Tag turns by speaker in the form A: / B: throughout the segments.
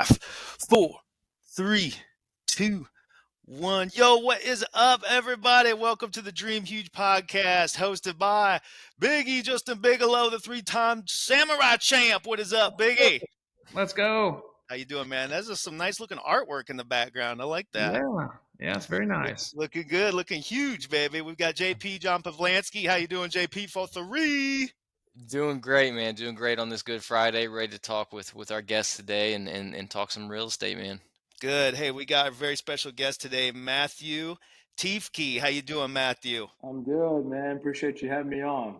A: 5, 4, 3, 2, 1. Yo, what is up, everybody? Welcome to the Dream Huge podcast, hosted by Biggie Justin Bigelow, the three-time Samurai champ. What is up, Biggie?
B: Let's go.
A: How you doing, man? That's just some nice looking artwork in the background. I like that.
B: Yeah, it's very nice.
A: Looking good, looking huge, baby. We've got JP John Pavlansky. How you doing, JP? For 3.
C: Doing great, man. Doing great on this Good Friday. Ready to talk with our guests today and talk some real estate, man.
A: Good. Hey, we got a very special guest today, Matthew Teifke. How you doing, Matthew?
D: I'm good, man. Appreciate you having me on.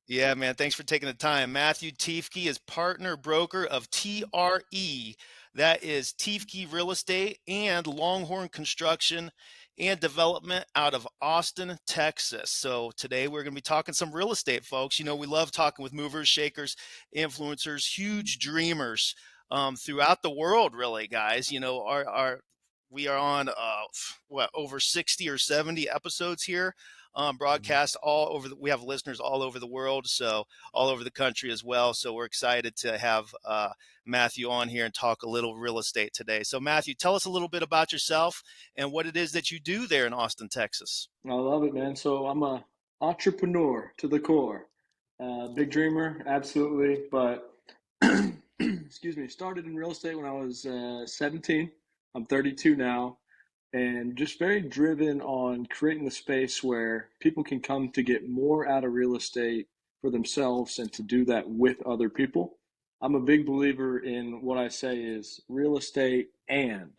A: Yeah, man. Thanks for taking the time. Matthew Teifke is partner broker of TRE. That is Teifke Real Estate and Longhorn Construction and Development out of Austin, Texas. So today we're going to be talking some real estate, folks. You know, we love talking with movers, shakers, influencers, huge dreamers throughout the world, really, guys. You know, we are on over 60 or 70 episodes here. Broadcast all over. We have listeners all over the world, so all over the country as well. So we're excited to have Matthew on here and talk a little real estate today. So Matthew, tell us a little bit about yourself and what it is that you do there in Austin, Texas.
D: I love it, man. So I'm a entrepreneur to the core. Big dreamer, absolutely. But excuse me, started in real estate when I was 17. I'm 32 now. And just very driven on creating the space where people can come to get more out of real estate for themselves and to do that with other people. I'm a big believer in what I say is real estate, and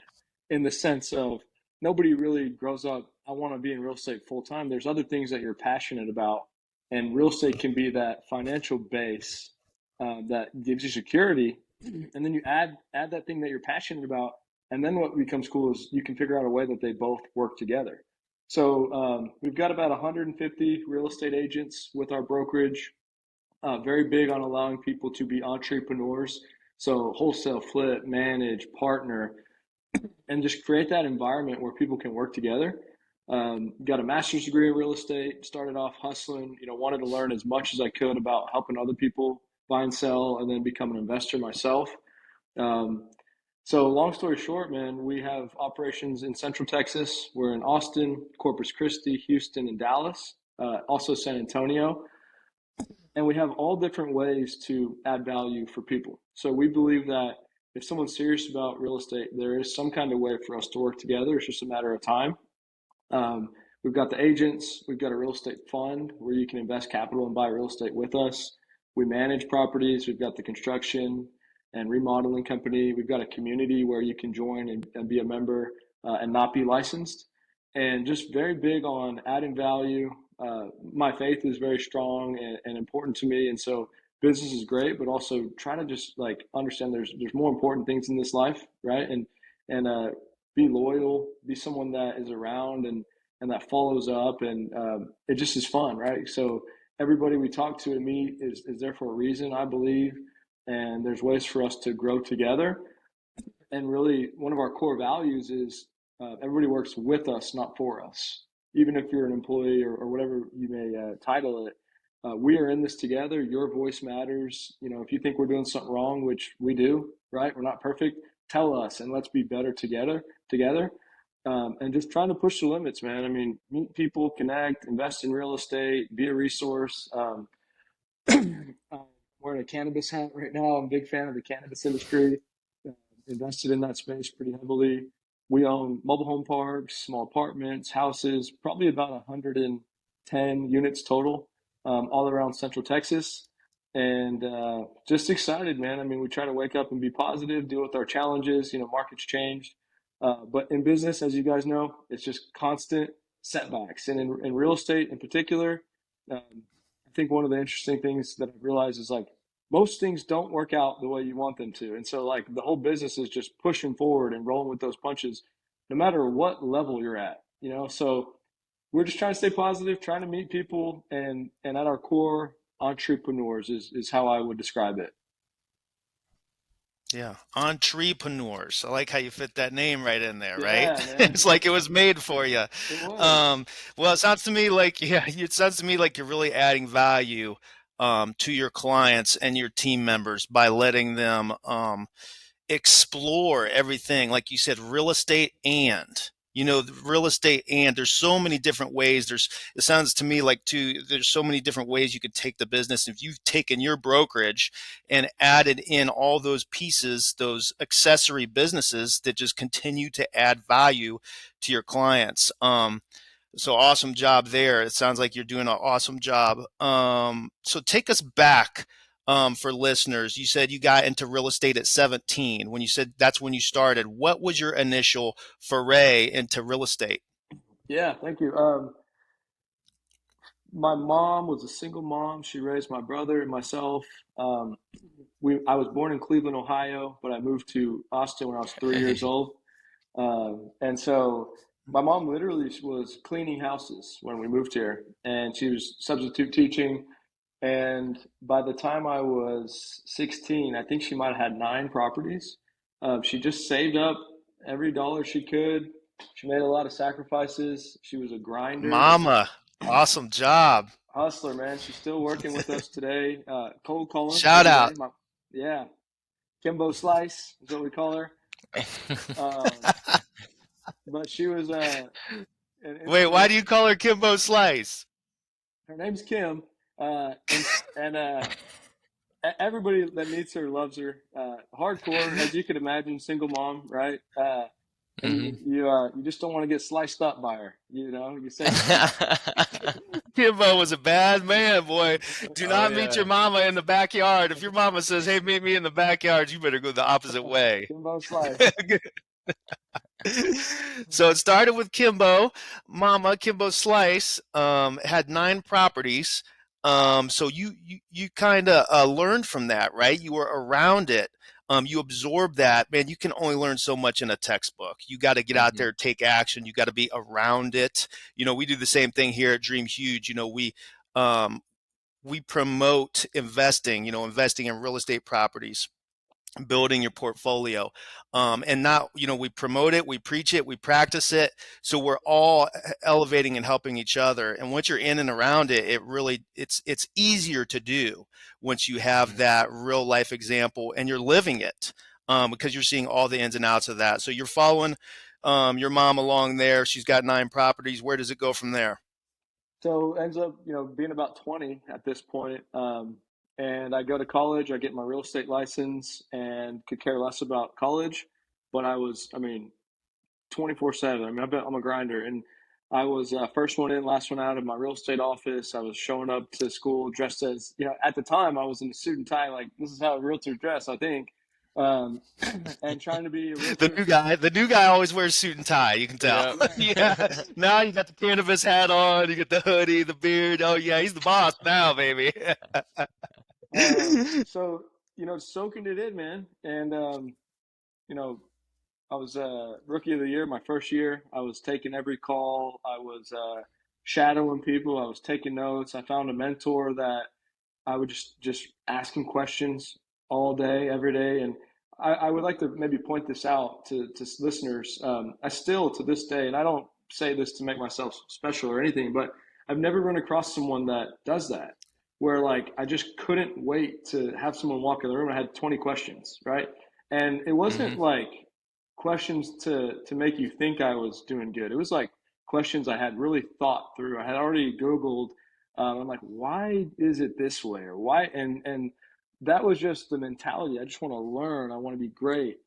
D: in the sense of nobody really grows up, I want to be in real estate full time. There's other things that you're passionate about, and real estate can be that financial base that gives you security. And then you add that thing that you're passionate about. And then what becomes cool is you can figure out a way that they both work together. So we've got about 150 real estate agents with our brokerage, very big on allowing people to be entrepreneurs. So wholesale, flip, manage, partner, and just create that environment where people can work together. Got a master's degree in real estate, started off hustling, wanted to learn as much as I could about helping other people buy and sell, and then become an investor myself. So long story short, man, we have operations in Central Texas. We're in Austin, Corpus Christi, Houston, and Dallas, also San Antonio. And we have all different ways to add value for people. So we believe that if someone's serious about real estate, there is some kind of way for us to work together. It's just a matter of time. We've got the agents. We've got a real estate fund where you can invest capital and buy real estate with us. We manage properties. We've got the construction and remodeling company. We've got a community where you can join and be a member and not be licensed. And just very big on adding value. My faith is very strong and important to me. And so business is great, but also try to just understand there's more important things in this life, right? And be loyal, be someone that is around and that follows up, and it just is fun, right? So everybody we talk to and meet is there for a reason, I believe. And there's ways for us to grow together. And really, one of our core values is everybody works with us, not for us. Even if you're an employee or whatever you may title it, we are in this together. Your voice matters. If you think we're doing something wrong, which we do, right? We're not perfect. Tell us, and let's be better together. And just trying to push the limits, man. I mean, meet people, connect, invest in real estate, be a resource. Wearing a cannabis hat right now. I'm a big fan of the cannabis industry. Invested in that space pretty heavily. We own mobile home parks, small apartments, houses, probably about 110 units total, all around Central Texas. And just excited, man. I mean, we try to wake up and be positive, deal with our challenges. Markets changed. But in business, as you guys know, it's just constant setbacks. And in real estate in particular, I think one of the interesting things that I've realized is most things don't work out the way you want them to. And so the whole business is just pushing forward and rolling with those punches, no matter what level you're at, so we're just trying to stay positive, trying to meet people, and at our core, entrepreneurs is how I would describe it.
A: Yeah, entrepreneurs. I like how you fit that name right in there,
D: Yeah,
A: right?
D: man.
A: It's like it was made for you.
D: It was.
A: Well, it sounds to me like you're really adding value to your clients and your team members by letting them explore everything, like you said, real estate and real estate, and there's so many different ways. It sounds to me like too, there's so many different ways you could take the business. If you've taken your brokerage and added in all those pieces, those accessory businesses that just continue to add value to your clients. So awesome job there. It sounds like you're doing an awesome job. So take us back, for listeners. You said you got into real estate at 17. When you said that's when you started, what was your initial foray into real estate?
D: Yeah, thank you. My mom was a single mom. She raised my brother and myself. Um, I was born in Cleveland, Ohio, but I moved to Austin when I was 3 years
C: Hey.
D: old. And so my mom literally was cleaning houses when we moved here, and she was substitute teaching. And by the time I was 16, I think she might have had 9 properties. She just saved up every dollar she could. She made a lot of sacrifices. She was a grinder,
A: Mama, awesome job.
D: hustler, man. She's still working with us today. Cold calling
A: Shout
D: every
A: out.
D: day. Yeah, Kimbo Slice is what we call her. Um, but she was an
A: Wait, why do
D: inspiration.
A: you call her Kimbo Slice?
D: Her name's Kim, and everybody that meets her loves her. Hardcore, as you could imagine, single mom, right? And
C: Hmm.
D: you just don't want to get sliced up by her. You say,
A: Kimbo was a bad man, boy. Do
C: Oh
A: not meet
C: yeah.
A: your mama in the backyard. If your mama says, "Hey, meet me in the backyard," you better go the opposite way.
D: Kimbo Slice.
A: So it started with Kimbo, Mama Kimbo Slice, had 9 properties. So you kind of learned from that, right? You were around it. You absorbed that. Man, you can only learn so much in a textbook. You got to get out
C: Hmm.
A: there, take action. You got to be around it. We do the same thing here at Dream Huge. We promote investing. Investing in real estate properties, building your portfolio, and not we promote it, we preach it, we practice it, so we're all elevating and helping each other. And once you're in and around it, it's easier to do once you have
C: Hmm.
A: that real life example and you're living it, because you're seeing all the ins and outs of that. So you're following your mom along there. She's got 9 properties. Where does it go from there?
D: So ends up, being about 20 at this point. And I go to college, I get my real estate license and could care less about college. But I mean, 24/7. I mean, I'm a grinder, and I was first one in, last one out of my real estate office. I was showing up to school dressed as, at the time I was in a suit and tie, like this is how a realtor dress, I think, um, and trying to be a
A: The
D: realtor.
A: new guy, the new guy always wears suit and tie. You can tell.
C: Yeah.
D: Yeah.
A: Yeah. Now you got the cannabis hat on. You got the hoodie, the beard. Oh yeah, he's the boss now, baby.
D: So soaking it in, man, and you know, I was rookie of the year my first year. I was taking every call. I was shadowing people. I was taking notes. I found a mentor that I would just ask him questions all day, every day. And I would like to maybe point this out to listeners. I still, to this day, and I don't say this to make myself special or anything, but I've never run across someone that does that, where like I just couldn't wait to have someone walk in the room. I had 20 questions, right? And it wasn't
C: Hmm.
D: like questions to make you think I was doing good. It was like questions I had really thought through. I had already Googled. I'm like, why is it this way, or why? And that was just the mentality. I just want to learn. I want to be great.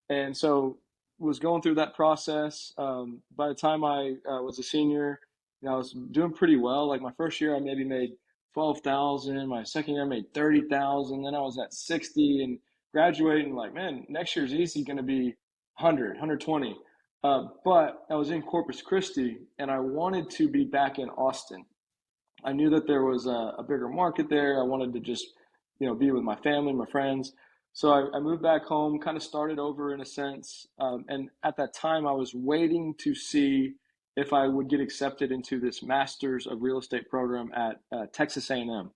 D: And so was going through that process. By the time I was a senior, I was doing pretty well. Like my first year, I maybe made 12,000. My second year, I made 30,000. Then I was at 60 and graduating. Like, man, next year's easy going to be 100, 120. But I was in Corpus Christi, and I wanted to be back in Austin. I knew that there was a bigger market there. I wanted to just, be with my family, my friends. So I moved back home, kind of started over in a sense. And at that time, I was waiting to see if I would get accepted into this Masters of Real Estate program at Texas A&M.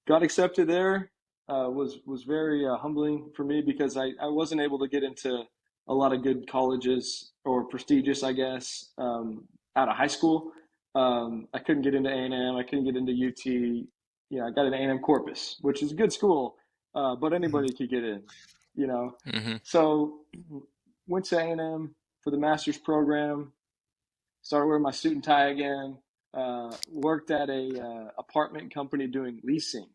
D: Got accepted there. Was very humbling for me because I wasn't able to get into a lot of good colleges or prestigious, I guess, out of high school. I couldn't get into A&M. I couldn't get into UT. I got into A&M Corpus, which is a good school, but
A: Mhm.
D: anybody could get in.
C: Mm-hmm.
D: So went to A&M for the master's program, started wearing my suit and tie again, worked at a apartment company doing leasing.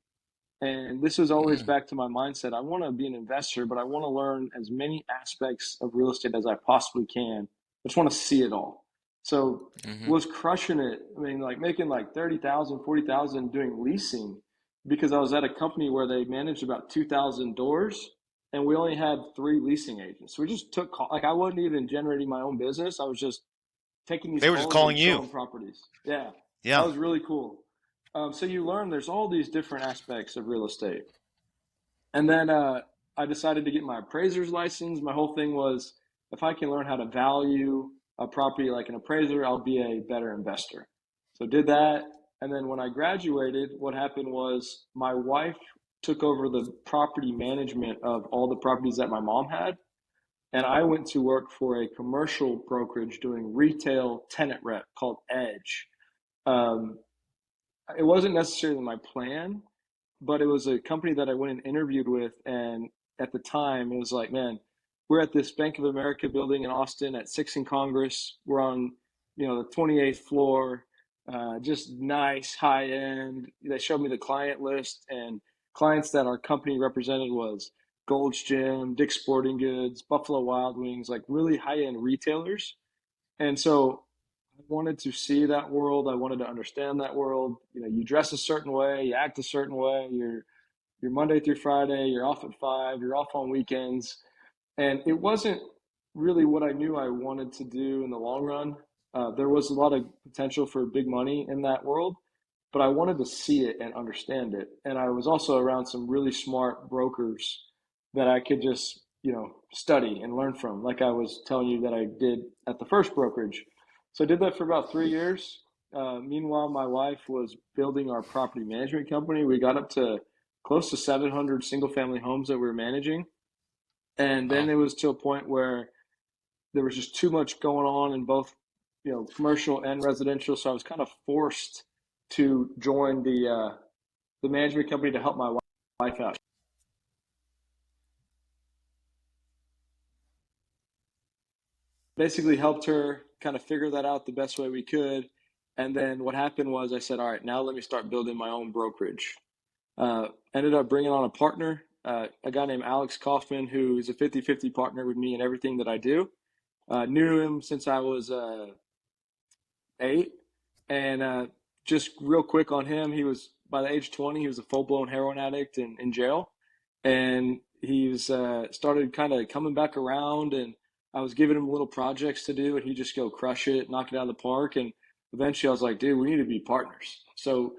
D: And this was always back to my mindset. I want to be an investor, but I want to learn as many aspects of real estate as I possibly can. I just want to see it all. So
C: Mm-hmm.
D: was crushing it. I mean, like making like 30,000, 40,000 doing leasing because I was at a company where they managed about 2,000 doors and we only had 3 leasing agents. So we just took, like I wasn't even generating my own business. I was just taking these
A: They were just
D: calls
A: calling
D: and
A: you.
D: showing properties. Yeah, that
A: Yeah.
D: was really cool. So you learn there's all these different aspects of real estate. And then I decided to get my appraiser's license. My whole thing was if I can learn how to value a property like an appraiser, I'll be a better investor. So did that. And then when I graduated, what happened was my wife took over the property management of all the properties that my mom had. And I went to work for a commercial brokerage doing retail tenant rep called Edge. Um, it wasn't necessarily my plan, but it was a company that I went and interviewed with. And at the time, it was like, man, we're at this Bank of America building in Austin at 6 and Congress. We're on, the 28th floor, just nice, high end. They showed me the client list, and clients that our company represented was Gold's Gym, Dick's Sporting Goods, Buffalo Wild Wings, like really high end retailers. And so I wanted to see that world. I wanted to understand that world. You dress a certain way, you act a certain way. You're Monday through Friday. You're off at 5. You're off on weekends, and it wasn't really what I knew I wanted to do in the long run. There was a lot of potential for big money in that world, but I wanted to see it and understand it. And I was also around some really smart brokers that I could just, study and learn from, like I was telling you that I did at the first brokerage. So I did that for about 3 years. Meanwhile, my wife was building our property management company. We got up to close to 700 single family homes that we were managing. And then
C: Wow.
D: it was to a point where there was just too much going on in both, commercial and residential. So I was kind of forced to join the management company to help my wife out. Basically helped her kind of figure that out the best way we could. And then what happened was I said, all right, now let me start building my own brokerage. Ended up bringing on a partner, a guy named Alex Kaufman, who is a 50-50 partner with me in everything that I do. Knew him since I was 8. And just real quick on him, he was, by the age 20, he was a full-blown heroin addict in jail. And he's started kind of coming back around, and I was giving him little projects to do, and he'd just go crush it, knock it out of the park. And eventually I was like, dude, we need to be partners. So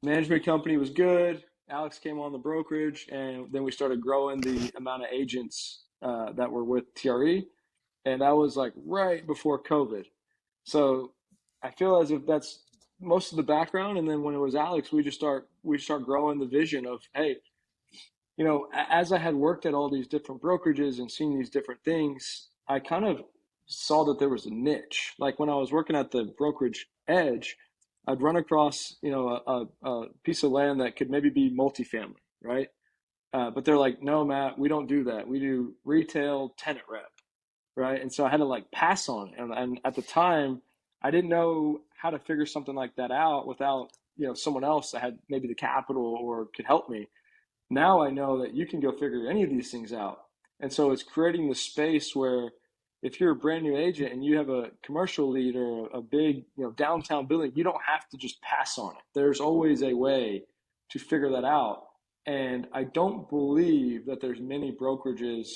D: management company was good. Alex came on the brokerage, and then we started growing the amount of agents that were with TRE. And that was like right before COVID. So I feel as if that's most of the background. And then when it was Alex, we start growing the vision of, hey, as I had worked at all these different brokerages and seen these different things, I kind of saw that there was a niche. Like when I was working at the brokerage Edge, I'd run across, a piece of land that could maybe be multifamily, right? But they're like, no, Matt, we don't do that. We do retail tenant rep, right? And so I had to like pass on it. And at the time, I didn't know how to figure something like that out without, someone else that had maybe the capital or could help me. Now I know that you can go figure any of these things out. And so it's creating the space where if you're a brand new agent and you have a commercial lead or a big, downtown building, you don't have to just pass on it. There's always a way to figure that out. And I don't believe that there's many brokerages,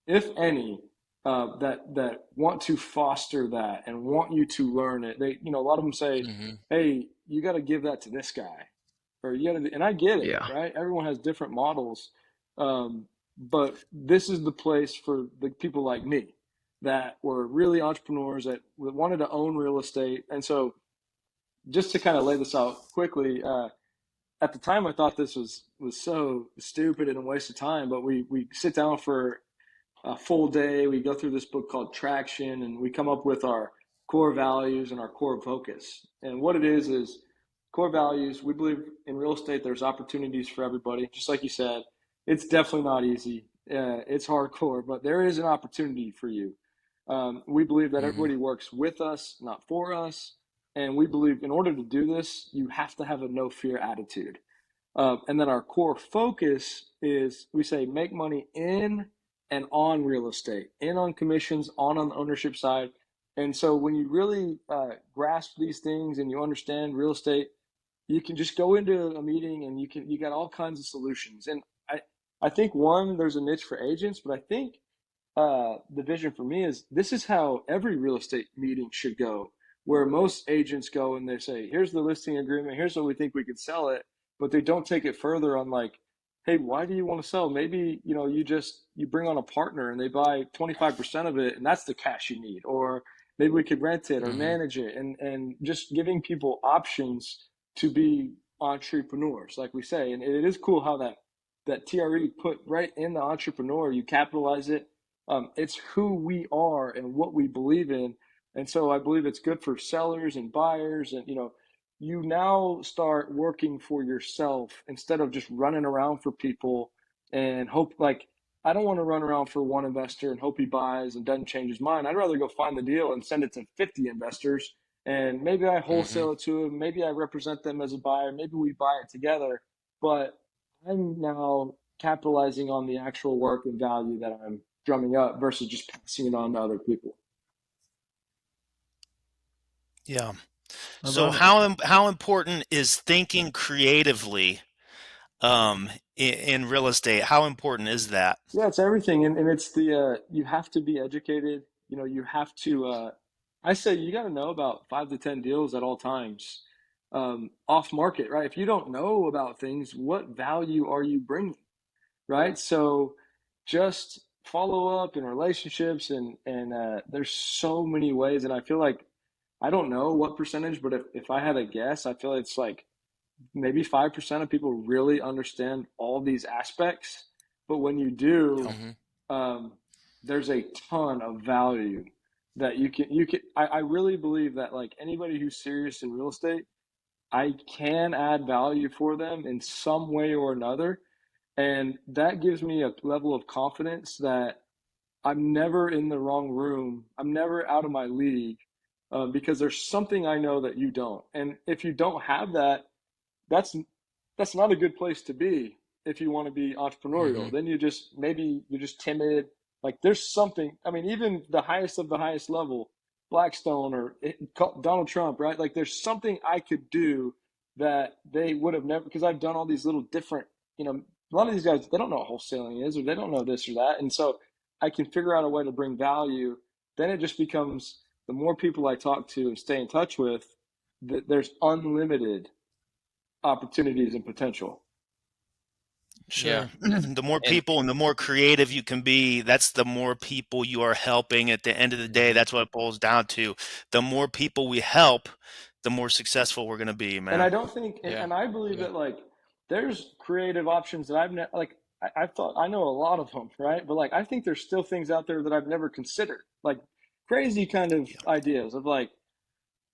D: if any, that want to foster that and want you to learn it. They, a lot of them say,
C: Mm-hmm.
D: hey, you got to give that to this guy. Or you got to, and I get it,
B: Yeah.
D: right? Everyone has different models. But this is the place for the people like me that were really entrepreneurs that wanted to own real estate. And so just to kind of lay this out quickly, at the time I thought this was so stupid and a waste of time, but we sit down for a full day. We go through this book called Traction, and we come up with our core values and our core focus. And what it is core values. We believe in real estate, there's opportunities for everybody. Just like you said, it's definitely not easy. It's hardcore, but there is an opportunity for you. We believe that
C: Mm-hmm.
D: everybody works with us, not for us. And we believe in order to do this, you have to have a no fear attitude. And then our core focus is we say make money in and on real estate, in on commissions, on the ownership side. And so when you really grasp these things and you understand real estate, you can just go into a meeting and you got all kinds of solutions. And I think one, there's a niche for agents, but I think the vision for me is this is how every real estate meeting should go, where most agents go and they say, here's the listing agreement, here's what we think we could sell it, but they don't take it further on like, hey, why do you want to sell? Maybe, you bring on a partner and they buy 25% of it and that's the cash you need, or maybe we could rent it or
C: Mm-hmm.
D: manage it, and just giving people options to be entrepreneurs, like we say. And it is cool how that TRE put right in the entrepreneur, you capitalize it. It's who we are and what we believe in. And so I believe it's good for sellers and buyers. And, you now start working for yourself instead of just running around for people and hope. Like, I don't want to run around for one investor and hope he buys and doesn't change his mind. I'd rather go find the deal and send it to 50 investors. And maybe I
C: Mm-hmm.
D: wholesale it to them. Maybe I represent them as a buyer. Maybe we buy it together. But I'm now capitalizing on the actual work and value that I'm drumming up versus just passing it on to other people.
A: Yeah.
B: I
A: So
B: love it.
A: how important is thinking creatively in real estate? How important is that?
D: Yeah, it's everything. And it's you have to be educated. You have to, I say you got to know about 5 to 10 deals at all times, off market, right? If you don't know about things, what value are you bringing? Right? So just follow up in relationships, and there's so many ways. And I feel like I don't know what percentage, but if I had a guess, I feel it's like maybe 5% of people really understand all these aspects. But when you do,
C: Mm-hmm.
D: um, there's a ton of value that I really believe that like anybody who's serious in real estate, I can add value for them in some way or another. And that gives me a level of confidence that I'm never in the wrong room. I'm never out of my league, because there's something I know that you don't. And if you don't have that, that's that's not a good place to be if you want to be
C: Mm-hmm.
D: entrepreneurial. Then maybe you're just timid. Like there's something. I mean, even the highest of the highest level, Blackstone or Donald Trump, right? Like there's something I could do that they would have never, because I've done all these little different. A lot of these guys, they don't know what wholesaling is, or they don't know this or that, and so I can figure out a way to bring value. Then it just becomes the more people I talk to and stay in touch with, there's unlimited opportunities and potential.
C: Yeah.
A: Sure. The more
C: And
A: people and the more creative you can be, that's the more people you are helping at the end of the day.
C: mm-hmm.
A: That's what it boils down to. The more people we help, the more successful we're going to be,
D: And I
A: man.
D: don't think,
C: Yeah.
D: and I believe
C: Yeah.
D: that like there's creative options that I've never like. I've thought I know a lot of them, right? But like I think there's still things out there that I've never considered, like crazy kind of
A: Yeah.
D: ideas of like,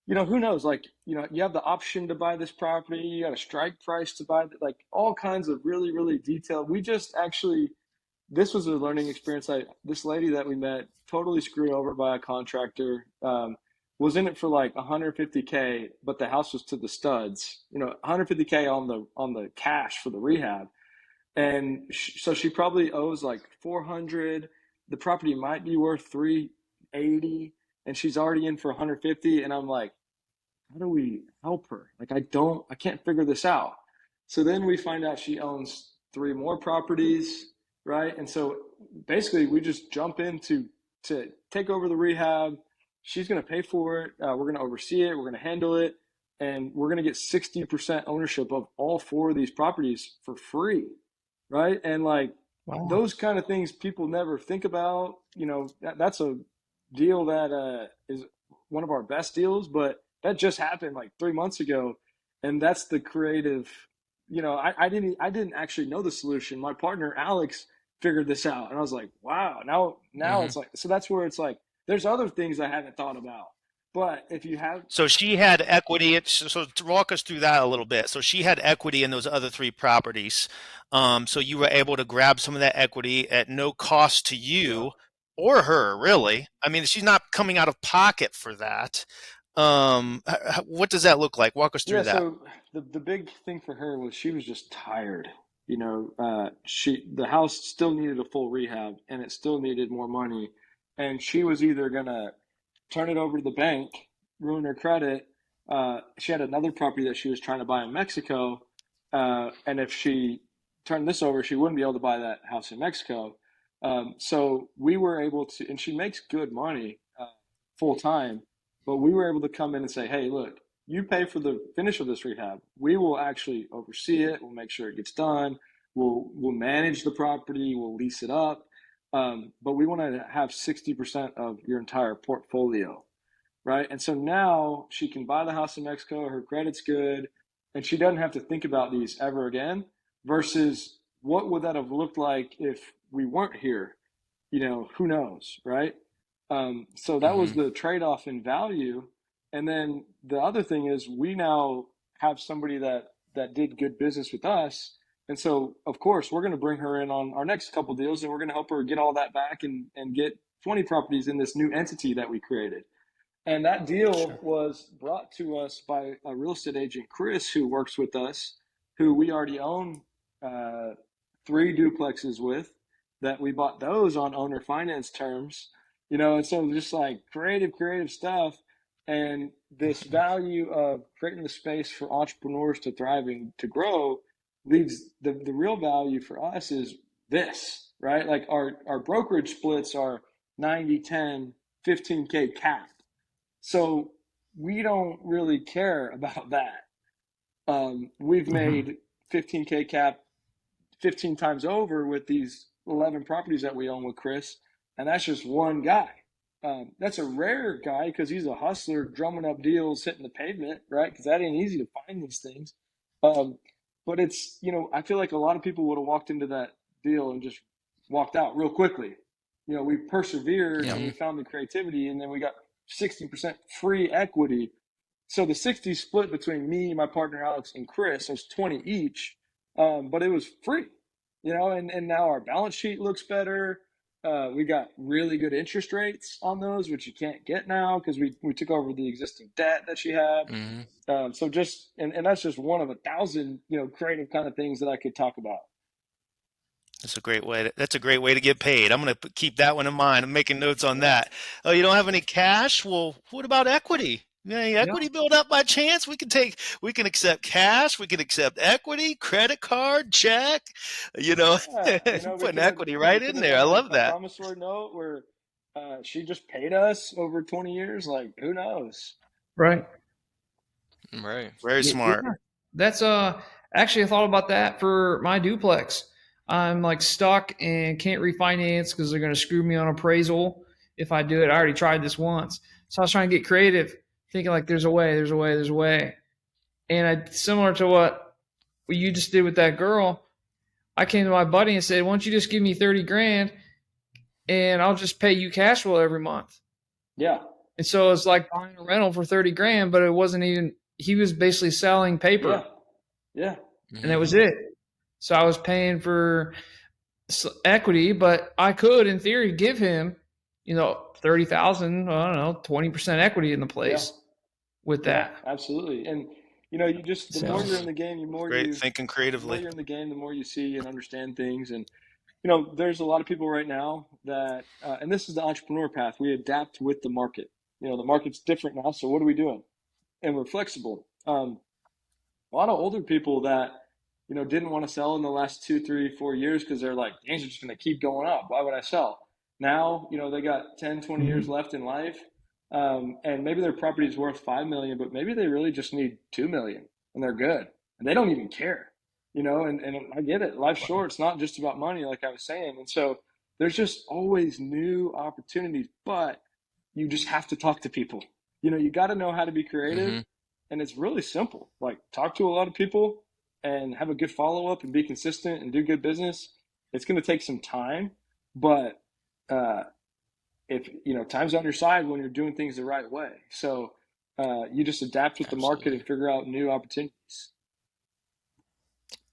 D: who knows? Like, you have the option to buy this property, you got a strike price to buy, like all kinds of really, really detailed. We just actually, this was a learning experience. This lady that we met, totally screwed over by a contractor, was in it for like 150K, but the house was to the studs. 150K on the cash for the rehab, and so she probably owes like 400. The property might be worth 380, and she's already in for 150. And I'm like, how do we help her? Like, I can't figure this out. So then we find out she owns 3 more properties, right? And so basically we just jump in to take over the rehab. She's going to pay for it. We're going to oversee it. We're going to handle it. And we're going to get 60% ownership of all 4 of these properties for free, right? And like
B: Wow.
D: those kind of things people never think about. That's a deal that is one of our best deals, but that just happened like 3 months ago. And that's the creative. I didn't actually know the solution. My partner Alex figured this out, and I was like, wow. Now
C: Mm-hmm.
D: it's like, so that's where it's like there's other things I haven't thought about. But if you have,
A: So she had equity. So to walk us through that a little bit. So she had equity in those other three properties. So you were able to grab some of that equity at no cost to
D: yeah.
A: you or her, really. I mean, she's not coming out of pocket for that. What does that look like? Walk us
D: Yeah,
A: through that.
D: so the big thing for her was she was just tired. The house still needed a full rehab and it still needed more money. And she was either gonna turn it over to the bank, ruin her credit. She had another property that she was trying to buy in Mexico. And if she turned this over, she wouldn't be able to buy that house in Mexico. So we were able to, and she makes good money full time, but we were able to come in and say, hey, look, you pay for the finish of this rehab. We will actually oversee it. We'll make sure it gets done. We'll manage the property. We'll lease it up. But we want to have 60% of your entire portfolio, right? And so now she can buy the house in Mexico. Her credit's good, and she doesn't have to think about these ever again. Versus, what would that have looked like if we weren't here? Who knows, right? So that was
C: Hmm.
D: the trade-off in value. And then the other thing is we now have somebody that did good business with us. And so, of course, we're going to bring her in on our next couple deals, and we're going to help her get all that back and get 20 properties in this new entity that we created. And that deal
A: Sure.
D: was brought to us by a real estate agent, Chris, who works with us, who we already own uh, 3 duplexes with, that we bought those on owner finance terms, and so just like creative stuff. And this value of creating the space for entrepreneurs to thrive and to grow leads the real value for us is this, right? Like our brokerage splits are 90-10, 15K cap. So we don't really care about that. We've
B: Hmm.
D: made 15K cap 15 times over with these 11 properties that we own with Chris, and that's just one guy. That's a rare guy because he's a hustler, drumming up deals, hitting the pavement, right? Because that ain't easy to find these things. Um, but it's, I feel like a lot of people would have walked into that deal and just walked out real quickly. We persevered
C: Yeah.
D: and we found the creativity, and then we got 60% free equity. So the 60 split between me, my partner Alex, and Chris was 20 each, but it was free, and now our balance sheet looks better. We got really good interest rates on those, which you can't get now because we took over the existing debt that she had.
C: Hmm.
D: So just and that's just one of 1,000 creative kind of things that I could talk about.
A: That's a great way to get paid. I'm going to keep that one in mind. I'm making notes on that. Oh, you don't have any cash? Well, what about equity? Any
B: Yeah.
A: equity build up by chance? We can accept cash. We can accept equity, credit card, check. You know,
D: Yeah,
A: putting equity right
D: we
A: in
D: could have
A: there. I
D: done
A: love
D: a
A: that.
D: promissory note where she just paid us over 20 years. Like, who knows?
B: Right.
C: Right.
A: Very
B: Yeah.
A: smart.
B: That's actually I thought about that for my duplex. I'm like stuck and can't refinance because they're going to screw me on appraisal if I do it. I already tried this once, so I was trying to get creative, thinking like there's a way, there's a way, there's a way. And similar to what you just did with that girl, I came to my buddy and said, "Why don't you just give me 30 grand and I'll just pay you cash flow every month?"
D: Yeah,
B: And so it's like buying a rental for 30 grand, but it wasn't even. He was basically selling
D: yeah,
B: paper,
D: yeah,
B: and that
C: Hmm.
B: was it. So I was paying for equity, but I could, in theory, give him, 30,000. I don't know, 20% equity in the
D: yeah.
B: place with
D: Yeah,
B: that.
D: absolutely. And you just the more
B: So
D: you're in the game,
A: Great thinking
D: the more
A: creatively.
D: you're in the game, the more you see and understand things. And there's a lot of people right now that, and this is the entrepreneur path. We adapt with the market. The market's different now, so what are we doing? And we're flexible. A lot of older people that didn't want to sell in the last 2, 3, 4 years because they're like, things are just going to keep going up. Why would I sell now? They got 10, 20 years
B: mhm.
D: left in life, and maybe their property is worth 5 million, but maybe they really just need 2 million, and they're good, and they don't even care. And I get it. Life's short. It's not just about money, like I was saying, and so there's just always new opportunities, but you just have to talk to people. You got to know how to be creative,
C: Hmm.
D: and it's really simple. Like, talk to a lot of people and have a good follow up and be consistent and do good business. It's going to take some time, but uh, if time's on your side when you're doing things the right way. So you just adapt with the market and figure out new opportunities.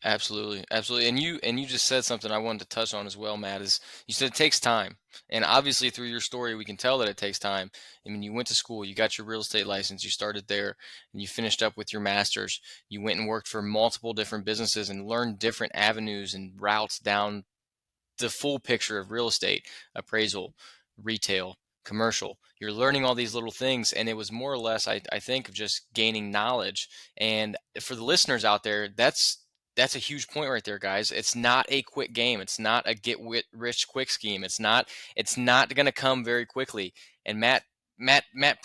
C: Absolutely, absolutely. And you just said something I wanted to touch on as well, Matt, is you said it takes time. And obviously through your story we can tell that it takes time. I mean, you went to school, you got your real estate license, you started there, and you finished up with your master's. You went and worked for multiple different businesses and learned different avenues and routes down the full picture of real estate, appraisal, retail, commercial. You're learning all these little things, and it was more or less, I think, of just gaining knowledge. And for the listeners out there, that's a huge point right there, guys. It's not a quick game. It's not a rich quick scheme. It's not going to come very quickly. And Matt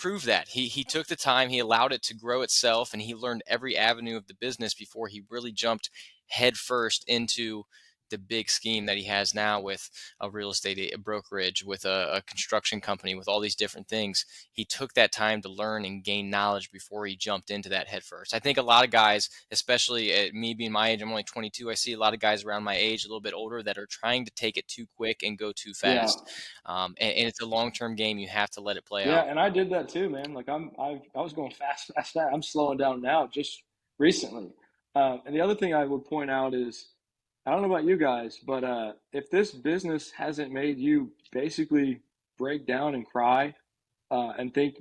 C: proved that. He took the time, he allowed it to grow itself, and he learned every avenue of the business before he really jumped headfirst into the big scheme that he has now with a real estate brokerage, with a construction company, with all these different things. He took that time to learn and gain knowledge before he jumped into that head first. I think a lot of guys, especially at me being my age, I'm only 22, I see a lot of guys around my age, a little bit older, that are trying to take it too quick and go too fast. And it's a long-term game. You have to let it play out.
D: And I did that too, man. Like I was going fast. I'm slowing down now just recently. And the other thing I would point out is, I don't know about you guys, but if this business hasn't made you basically break down and cry and think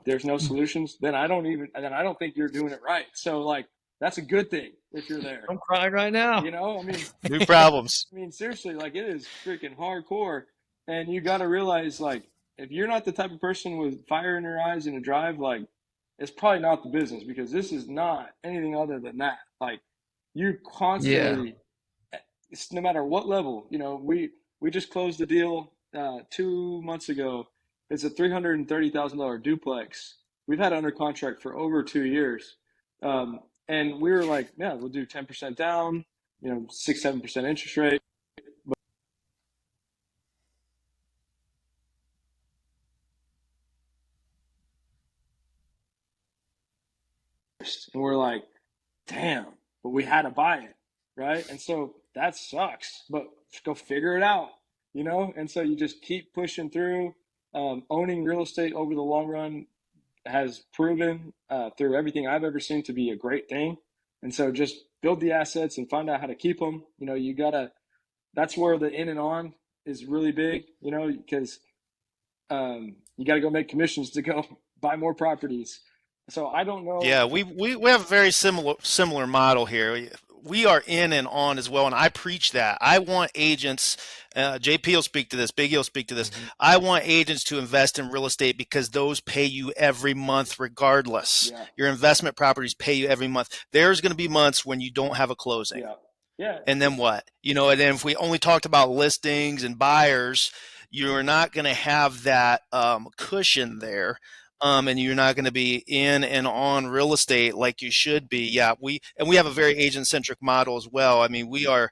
D: there's no solutions, then I don't think you're doing it right. So like that's a good thing if you're there.
B: I'm crying right now.
D: I mean,
A: New problems.
D: I mean, seriously, like it is freaking hardcore, and you got to realize, like, if you're not the type of person with fire in your eyes and a drive, like, it's probably not the business, because this is not anything other than that. Like, you constantly, no matter what level, we just closed the deal 2 months ago. It's a $330,000 duplex. We've had it under contract for over 2 years, and we were like, yeah, we'll do 10% down, 6-7% interest rate. And we're like, damn, but we had to buy it, right? And so that sucks, but go figure it out, And so you just keep pushing through. Owning real estate over the long run has proven through everything I've ever seen to be a great thing. And so just build the assets and find out how to keep them. That's where the in and on is really big, because you got to go make commissions to go buy more properties. So I don't know.
A: Yeah, we have a very similar model here. We are in and on as well, and I preach that. I want agents, JP will speak to this, Big E will speak to this. Mm-hmm. I want agents to invest in real estate because those pay you every month regardless. Yeah. Your investment properties pay you every month. There's going to be months when you don't have a closing.
D: Yeah.
A: And then what? And then if we only talked about listings and buyers, you're not going to have that cushion there. And you're not going to be in and on real estate like you should be. Yeah, we have a very agent-centric model as well. I mean, we're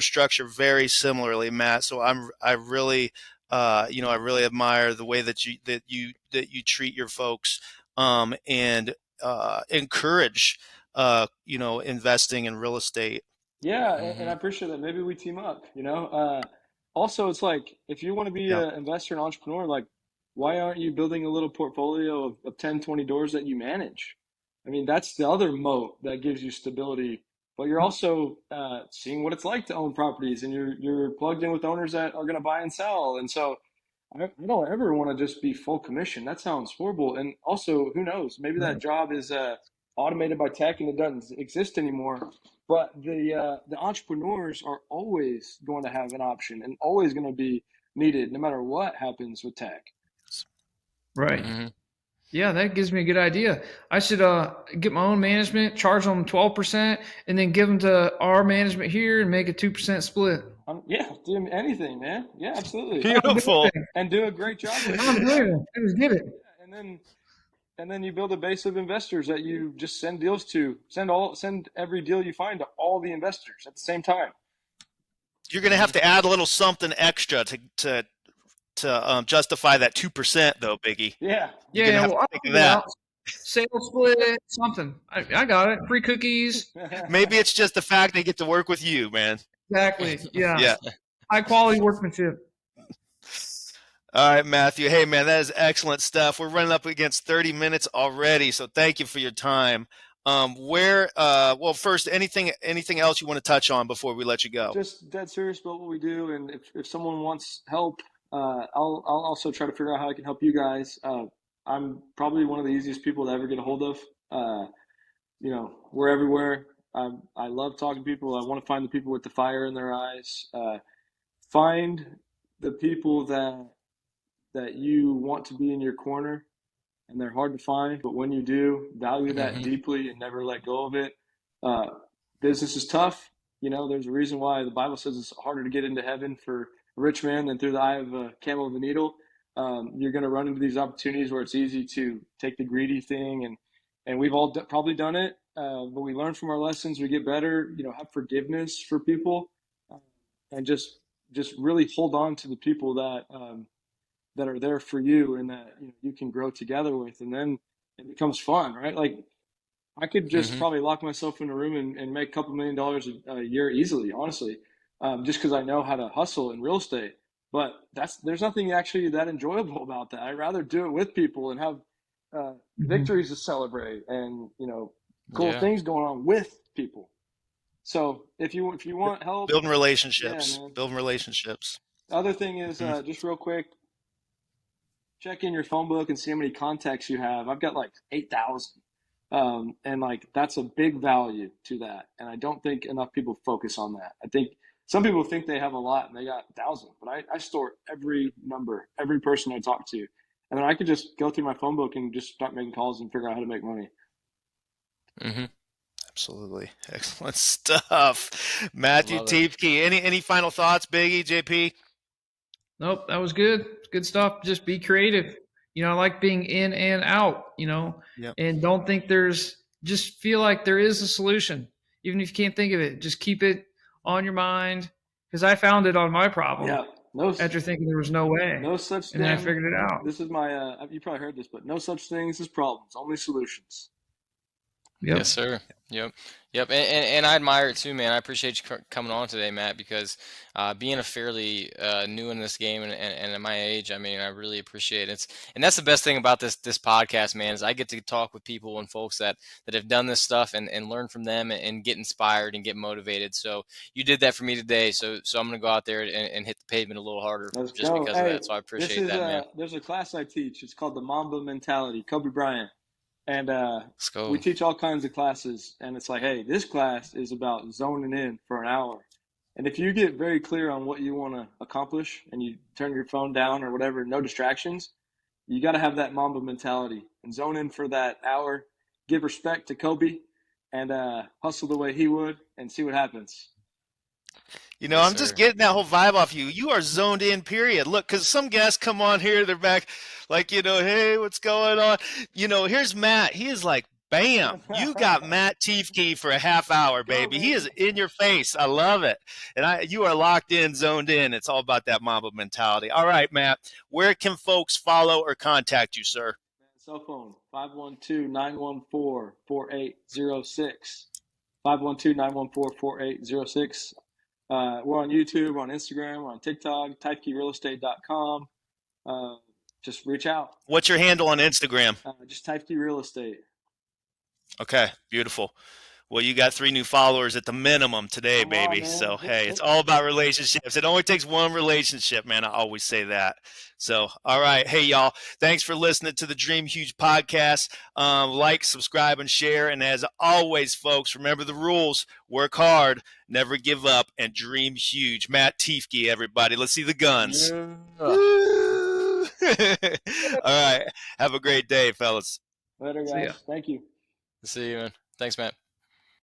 A: structured very similarly, Matt. So I really admire the way that you treat your folks and encourage investing in real estate.
D: Yeah, mm-hmm. and I appreciate that. Maybe we team up. Also, it's like, if you want to be an investor and entrepreneur, like, why aren't you building a little portfolio of 10, 20 doors that you manage? I mean, that's the other moat that gives you stability. But you're also seeing what it's like to own properties, and you're plugged in with owners that are going to buy and sell. And so I don't ever want to just be full commission. That sounds horrible. And also, who knows? Maybe that job is automated by tech and it doesn't exist anymore. But the entrepreneurs are always going to have an option and always going to be needed, no matter what happens with tech.
B: Right. Mm-hmm. Yeah, that gives me a good idea. I should get my own management, charge them 12%, and then give them to our management here and make a 2% split.
D: Do anything, man. Yeah, absolutely.
A: Beautiful.
D: And do a great job with it.
B: I'm doing it. Just get it.
D: And then you build a base of investors that you just send deals to. Send every deal you find to all the investors at the same time.
A: You're going to have to add a little something extra to justify that 2%, though, Biggie.
D: Yeah.
B: Well, that. Sales split, something. I got it. Free cookies.
A: Maybe it's just the fact they get to work with you, man.
B: Exactly. Yeah.
A: Yeah.
B: High quality workmanship.
A: All right, Matthew. Hey, man, that is excellent stuff. We're running up against 30 minutes already, so thank you for your time. Well, first, anything else you want to touch on before we let you go?
D: Just dead serious about what we do, and if someone wants help, I'll also try to figure out how I can help you guys. I'm probably one of the easiest people to ever get a hold of. We're everywhere. I love talking to people. I want to find the people with the fire in their eyes. Find the people that you want to be in your corner, and they're hard to find. But when you do, value that
C: Mm-hmm.
D: deeply and never let go of it. Uh, Business is tough. There's a reason why the Bible says it's harder to get into heaven for a rich man than through the eye of a camel with a needle. You're going to run into these opportunities where it's easy to take the greedy thing, and we've all probably done it. But we learn from our lessons. We get better. Have forgiveness for people, and just really hold on to the people that are there for you and that you can grow together with, and then it becomes fun, right? Like I could just
C: Mm-hmm.
D: probably lock myself in a room and make a couple $1 million a year easily, honestly, just because I know how to hustle in real estate. But there's nothing actually that enjoyable about that. I'd rather do it with people and have
B: Mhm.
D: victories to celebrate, and cool
C: Yeah.
D: things going on with people. So if you want help,
A: Building
D: yeah,
A: relationships.
D: man.
A: Building relationships.
D: The other thing is
A: Mhm.
D: just real quick, check in your phone book and see how many contacts you have. I've got like 8,000. And like that's a big value to that. And I don't think enough people focus on that. I think some people think they have a lot and they got 1,000, but I store every number, every person I talk to. And then I could just go through my phone book and just start making calls and figure out how to make money.
C: Mm-hmm.
A: Absolutely. Excellent stuff. Matthew
C: Love it.
A: Teifke, any final thoughts, Biggie, JP?
B: Nope, that was good. Good stuff. Just be creative. I like being in and out,
A: Yep.
B: and don't think just feel like there is a solution. Even if you can't think of it, just keep it on your mind. Because I found it on my problem
D: Yeah. No,
B: after thinking there was no way.
D: no such
B: And then I
D: thing.
B: figured it out.
D: This is my, you probably heard this, but no such things as problems, only solutions.
C: Yes,
B: Yep.
C: sir. Yep. Yep. And I admire it too, man. I appreciate you coming on today, Matt, because being a fairly new in this game and at my age, I mean, I really appreciate it. And that's the best thing about this podcast, man, is I get to talk with people and folks that have done this stuff and learn from them and get inspired and get motivated. So you did that for me today. So I'm gonna go out there and hit the pavement a little harder
D: Let's
C: just
D: go.
C: because of
D: Hey,
C: that. So I
D: this
C: appreciate
D: is
C: that, man.
D: there's a class I teach. It's called the Mamba Mentality, Kobe Bryant. And
C: Let's
D: we
C: go.
D: teach all kinds of classes. And it's like, hey, this class is about zoning in for an hour. And if you get very clear on what you want to accomplish and you turn your phone down or whatever, no distractions, you got to have that Mamba mentality and zone in for that hour, give respect to Kobe, and hustle the way he would and see what happens.
C: Yes,
A: I'm just
C: sir.
A: getting that whole vibe off you. You are zoned in, period. Look, because some guests come on here, they're back, like, hey, what's going on? Here's Matt. He is like, bam, you got Matt Teifke for a half hour,
D: Let's go,
A: baby. He is
D: baby.
A: in your face. I love it. And you are locked in, zoned in. It's all about that Mamba mentality. All right, Matt, where can folks follow or contact you, sir?
D: Cell phone 512-914-4806. 512-914-4806. We're on YouTube, we're on Instagram, we're on TikTok, TeifkeRealEstate.com. Just reach out.
A: What's your handle on Instagram?
D: Just Teifke Real Estate.
A: Okay, beautiful. Well, you got 3 new followers at the minimum today,
D: Come on,
A: baby.
D: man.
A: So, hey, it's all about relationships. It only takes one relationship, man. I always say that. So, all right. Hey, y'all. Thanks for listening to the Dream Huge podcast. Like, subscribe, and share. And as always, folks, remember the rules. Work hard, never give up, and dream huge. Matt Teifke, everybody. Let's see the guns.
C: Yeah.
A: Woo! All right. Have a great day, fellas.
D: Later,
B: See ya.
D: guys. Thank you.
C: See you, man. Thanks, Matt.